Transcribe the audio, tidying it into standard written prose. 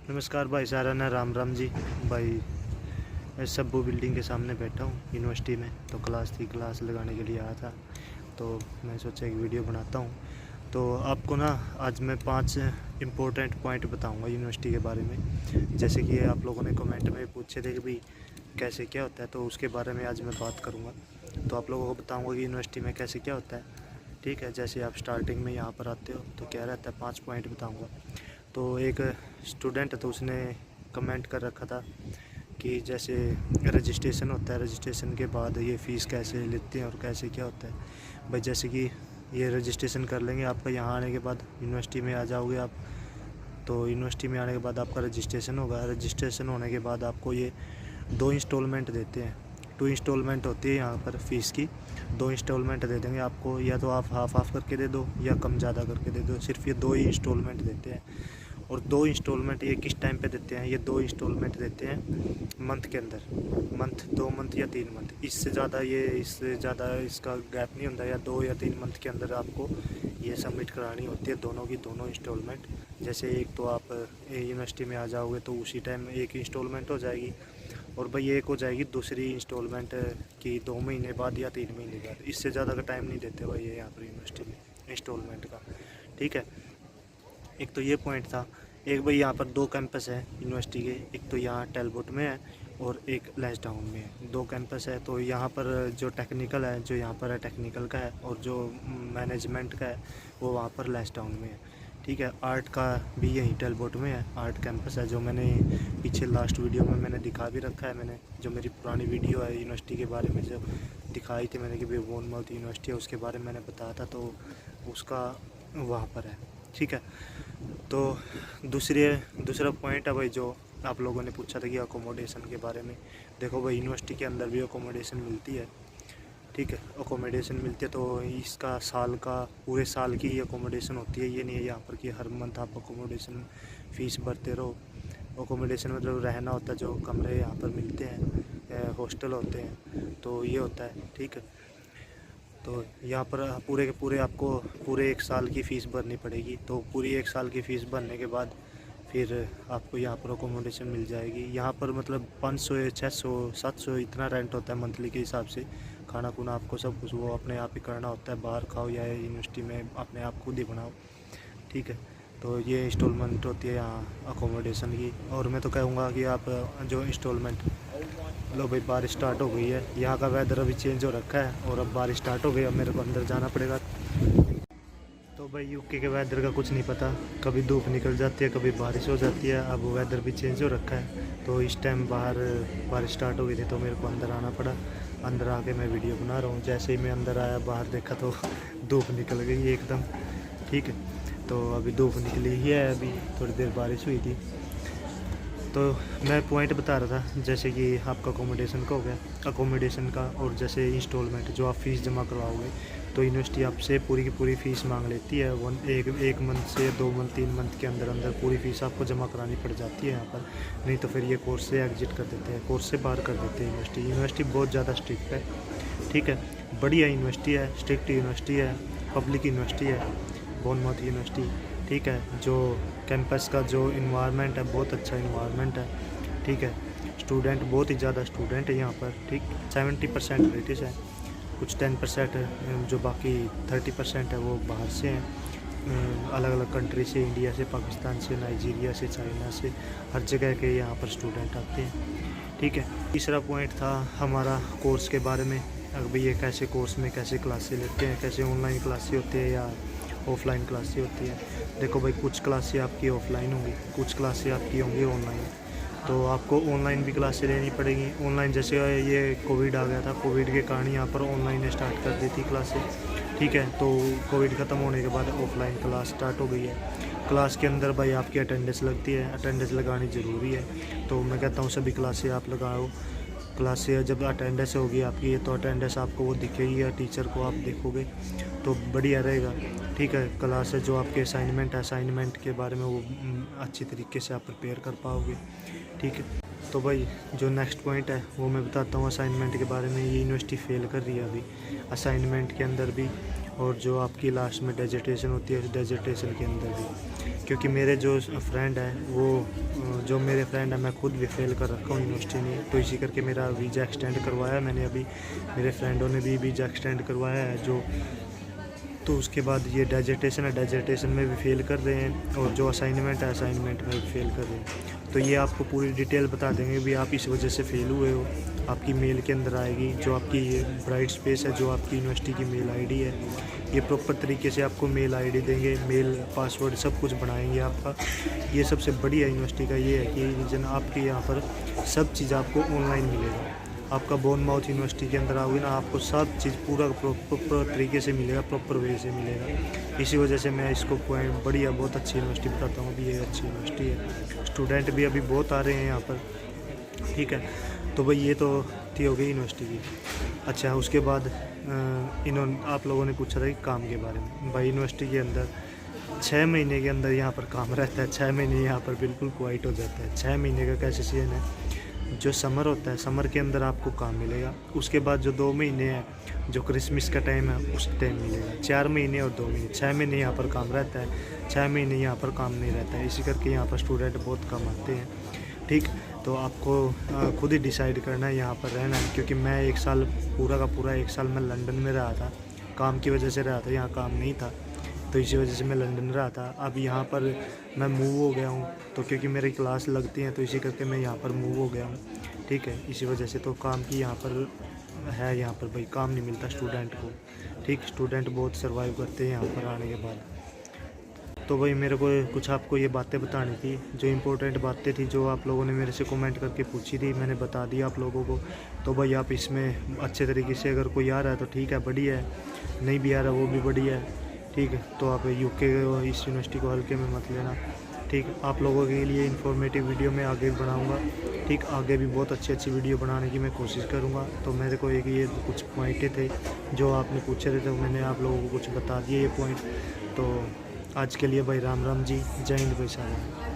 नमस्कार भाई सारा ना राम राम जी भाई। मैं सब्बू बिल्डिंग के सामने बैठा हूँ यूनिवर्सिटी में। तो क्लास लगाने के लिए आया था, तो मैं सोचा एक वीडियो बनाता हूँ। तो आपको ना आज मैं 5 इम्पोर्टेंट पॉइंट बताऊँगा यूनिवर्सिटी के बारे में। जैसे कि आप लोगों ने कमेंट में पूछे थे कि भाई कैसे क्या होता है, तो उसके बारे में आज मैं बात करूँगा। तो आप लोगों को बताऊँगा कि यूनिवर्सिटी में कैसे क्या होता है। ठीक है, जैसे आप स्टार्टिंग में यहाँ पर आते हो तो क्या रहता है, 5 पॉइंट बताऊँगा। तो एक स्टूडेंट है, तो उसने कमेंट कर रखा था कि जैसे रजिस्ट्रेशन होता है, रजिस्ट्रेशन के बाद ये फ़ीस कैसे लेते हैं और कैसे क्या होता है। भाई जैसे कि ये रजिस्ट्रेशन कर लेंगे, आपका यहाँ आने के बाद यूनिवर्सिटी में आ जाओगे आप। तो यूनिवर्सिटी में आने के बाद आपका रजिस्ट्रेशन होगा। रजिस्ट्रेशन होने के बाद आपको ये 2 इंस्टॉलमेंट देते हैं। 2 इंस्टॉलमेंट होती है यहाँ पर फ़ीस की। 2 इंस्टॉलमेंट दे देंगे आपको, या तो आप हाफ करके दे दो या कम ज़्यादा करके दे दो। सिर्फ ये 2 ही इंस्टॉलमेंट देते हैं। और 2 इंस्टॉलमेंट ये किस टाइम पे देते हैं, ये 2 इंस्टॉलमेंट देते हैं मंथ के अंदर। मंथ 2 मंथ या 3 मंथ, इससे ज़्यादा इसका गैप नहीं होता। या 2 या 3 मंथ के अंदर आपको ये सबमिट करानी होती है, दोनों की दोनों इंस्टॉलमेंट। जैसे एक तो आप यूनिवर्सिटी में आ जाओगे तो उसी टाइम एक इंस्टॉलमेंट हो जाएगी, और भाई एक हो जाएगी दूसरी इंस्टॉलमेंट की 2 महीने बाद या 3 महीने बाद। इससे ज़्यादा का टाइम नहीं देते भाई ये यहाँ पर यूनिवर्सिटी में इंस्टॉलमेंट का। ठीक है, एक तो ये पॉइंट था। एक भाई यहाँ पर 2 कैंपस है यूनिवर्सिटी के, एक तो यहाँ टेलबोट में है और एक लैंसडाउन में है। 2 कैंपस है। तो यहाँ पर जो टेक्निकल है, जो यहाँ पर है टेक्निकल का है, और जो मैनेजमेंट का है वो वहाँ पर लैंसडाउन में है। ठीक है, आर्ट का भी यहीं टेलबोट में है, आर्ट कैंपस है, जो मैंने पीछे लास्ट वीडियो में मैंने दिखा भी रखा है। मैंने जो मेरी पुरानी वीडियो है यूनिवर्सिटी के बारे में जो दिखाई थी मैंने कि भाई बोनमाउथ यूनिवर्सिटी है, उसके बारे में मैंने बताया था, तो उसका वहाँ पर है। ठीक है, तो दूसरा पॉइंट है भाई, जो आप लोगों ने पूछा था कि अकोमोडेशन के बारे में। देखो भाई यूनिवर्सिटी के अंदर भी अकोमोडेशन मिलती है। ठीक है, अकोमोडेशन मिलती है, तो इसका पूरे साल की अकोमोडेशन होती है। ये नहीं है यहाँ पर कि हर मंथ आप अकोमोडेशन फ़ीस भरते रहो। अकोमोडेशन मतलब रहना होता है, जो कमरे यहाँ पर मिलते हैं, हॉस्टल होते हैं, तो ये होता है। ठीक है, तो यहाँ पर पूरे के पूरे आपको पूरे 1 साल की फ़ीस भरनी पड़ेगी। तो पूरी 1 साल की फ़ीस भरने के बाद फिर आपको यहाँ पर अकोमोडेशन मिल जाएगी। यहाँ पर मतलब 500 600 700 इतना रेंट होता है मंथली के हिसाब से। खाना खुना आपको सब कुछ वो अपने आप ही करना होता है, बाहर खाओ या यूनिवर्सिटी में अपने आप खुद ही बनाओ। ठीक है, तो ये इंस्टॉलमेंट होती है यहाँ अकोमोडेशन की। और मैं तो कहूँगा कि आप जो इंस्टॉलमेंट लो भाई, बारिश स्टार्ट हो गई है। यहाँ का वेदर अभी चेंज हो रखा है और अब बारिश स्टार्ट हो गई। अब मेरे को अंदर जाना पड़ेगा। तो भाई यूके के वेदर का कुछ नहीं पता, कभी धूप निकल जाती है, कभी बारिश हो जाती है। अब वेदर भी चेंज हो रखा है, तो इस टाइम बाहर बारिश स्टार्ट हो गई थी, तो मेरे को अंदर आना पड़ा। अंदर आके मैं वीडियो बना रहा हूँ। जैसे ही मैं अंदर आया, बाहर देखा तो धूप निकल गई एकदम। ठीक है, तो अभी धूप निकली ही है, अभी थोड़ी देर बारिश हुई थी। तो मैं पॉइंट बता रहा था, जैसे कि आपका अकोमोडेशन का हो गया, अकोमोडेशन का। और जैसे इंस्टॉलमेंट जो आप फ़ीस जमा करवाओगे, तो यूनिवर्सिटी आपसे पूरी की पूरी फ़ीस मांग लेती है। एक मंथ से 2 मंथ 3 मंथ के अंदर अंदर पूरी फ़ीस आपको जमा करानी पड़ जाती है यहाँ पर। नहीं तो फिर ये कोर्स से एग्जिट कर देते हैं, कोर्स से बाहर कर देते हैं यूनिवर्सिटी बहुत ज़्यादा स्ट्रिक्ट है। ठीक है, बढ़िया यूनिवर्सिटी है, स्ट्रिक्ट यूनिवर्सिटी है, पब्लिक यूनिवर्सिटी है, बोनमाउथ यूनिवर्सिटी। ठीक है, जो कैंपस का जो इन्वायरमेंट है बहुत अच्छा इन्वायरमेंट है। ठीक है, स्टूडेंट बहुत ही ज़्यादा स्टूडेंट है यहाँ पर। ठीक, 70% ब्रिटिश है, कुछ 10% जो बाकी 30% है वो बाहर से हैं, अलग अलग कंट्री से, इंडिया से, पाकिस्तान से, नाइजीरिया से, चाइना से, हर जगह के यहाँ पर स्टूडेंट आते हैं। ठीक है, तीसरा पॉइंट था हमारा कोर्स के बारे में। अब भाई ये कैसे कोर्स में कैसे क्लासें लेते हैं, कैसे ऑनलाइन क्लासें होती है या ऑफ़लाइन क्लासें होती है। देखो भाई, कुछ क्लासें आपकी ऑफ़लाइन होंगी, कुछ क्लासें आपकी होंगी ऑनलाइन। तो आपको ऑनलाइन भी क्लासें लेनी पड़ेंगी। ऑनलाइन जैसे ये कोविड आ गया था, कोविड के कारण यहाँ पर ऑनलाइन स्टार्ट कर दी थी क्लासें। ठीक है, तो कोविड ख़त्म होने के बाद ऑफ़लाइन क्लास स्टार्ट हो गई है। क्लास के अंदर भाई आपकी अटेंडेंस लगती है, अटेंडेंस लगानी ज़रूरी है। तो मैं कहता हूँ सभी क्लासें आप लगाओ। क्लास से जब अटेंडेंस होगी आपकी, तो अटेंडेंस आपको वो दिखेगी या टीचर को आप देखोगे तो बढ़िया रहेगा। ठीक है, क्लास है जो आपके असाइनमेंट के बारे में वो अच्छी तरीके से आप प्रिपेयर कर पाओगे। ठीक है, तो भाई जो नेक्स्ट पॉइंट है वो मैं बताता हूँ असाइनमेंट के बारे में। ये यूनिवर्सिटी फेल कर रही है अभी असाइनमेंट के अंदर भी, और जो आपकी लास्ट में डेजर्टेशन होती है, डेजर्टेशन के अंदर भी। क्योंकि मेरे जो फ्रेंड है वो जो मेरे फ्रेंड है मैं खुद भी फेल कर रखा हूँ यूनिवर्सिटी में, तो इसी करके मेरा वीज़ा एक्सटेंड करवाया है मैंने अभी। मेरे फ्रेंडों ने भी वीज़ा एक्सटेंड करवाया है जो, तो उसके बाद ये डेजर्टेशन है, डेजर्टेशन में भी फेल कर रहे हैं, और जो असाइनमेंट है असाइनमेंट में भी फेल कर रहे हैं। तो ये आपको पूरी डिटेल बता देंगे भी आप इस वजह से फेल हुए हो। आपकी मेल के अंदर आएगी जो आपकी ये ब्राइट स्पेस है, जो आपकी यूनिवर्सिटी की मेल आईडी है, ये प्रॉपर तरीके से आपको मेल आईडी देंगे, मेल पासवर्ड सब कुछ बनाएंगे आपका। ये सबसे बढ़िया यूनिवर्सिटी का ये है कि जन आपके यहाँ पर सब चीज़ आपको ऑनलाइन मिलेगा। आपका बोर्नमाउथ यूनिवर्सिटी के अंदर आओगे ना, आपको सब चीज़ पूरा प्रॉपर तरीके से मिलेगा, प्रॉपर वे से मिलेगा। इसी वजह से मैं इसको पॉइंट बढ़िया बहुत अच्छी यूनिवर्सिटी बताता हूँ। अभी ये अच्छी यूनिवर्सिटी है, स्टूडेंट भी अभी बहुत आ रहे हैं यहाँ पर, ठीक है। तो भाई ये तो थी हो गई यूनिवर्सिटी की। अच्छा, उसके बाद आप लोगों ने पूछा था कि काम के बारे में। भाई यूनिवर्सिटी के अंदर 6 महीने के अंदर यहाँ पर काम रहता है। 6 महीने यहाँ पर बिल्कुल क्वाइट हो जाता है। 6 महीने का कैसे सीजन है, जो समर होता है समर के अंदर आपको काम मिलेगा। उसके बाद जो 2 महीने हैं जो क्रिसमस का टाइम है उस टाइम मिलेगा। 4 महीने और 2 महीने, 6 महीने यहाँ पर काम रहता है, 6 महीने यहाँ पर काम नहीं रहता है। इसी करके यहाँ पर स्टूडेंट बहुत कम आते हैं, ठीक। तो आपको खुद ही डिसाइड करना है यहाँ पर रहना है, क्योंकि मैं 1 साल पूरा का पूरा 1 साल मैं लंदन में रहा था, काम की वजह से रहा था, यहाँ काम नहीं था, तो इसी वजह से मैं लंदन रहा था। अब यहाँ पर मैं मूव हो गया हूँ, तो क्योंकि मेरी क्लास लगती हैं तो इसी करके मैं यहाँ पर मूव हो गया हूँ, ठीक है। इसी वजह से तो काम की यहाँ पर है, यहाँ पर भाई काम नहीं मिलता स्टूडेंट को, ठीक। स्टूडेंट बहुत सर्वाइव करते हैं यहाँ पर आने के बाद। तो भाई मेरे को कुछ आपको ये बातें बतानी थी, जो इम्पोर्टेंट बातें थी, जो आप लोगों ने मेरे से कमेंट करके पूछी थी, मैंने बता दिया आप लोगों को। तो भाई आप इसमें अच्छे तरीके से, अगर कोई आ रहा है तो ठीक है, बढ़िया है, नहीं भी आ रहा वो भी बढ़िया है, ठीक है। तो आप यूके इस यूनिवर्सिटी को हल्के में मत लेना, ठीक। आप लोगों के लिए इन्फॉर्मेटिव वीडियो मैं आगे बनाऊंगा, ठीक। आगे भी बहुत अच्छी वीडियो बनाने की मैं कोशिश करूंगा। तो मेरे को एक ये कुछ पॉइंटें थे जो आपने पूछे थे, तो मैंने आप लोगों को कुछ बता दिए ये पॉइंट। तो आज के लिए भाई राम राम जी, जय हिंद भाई साहब।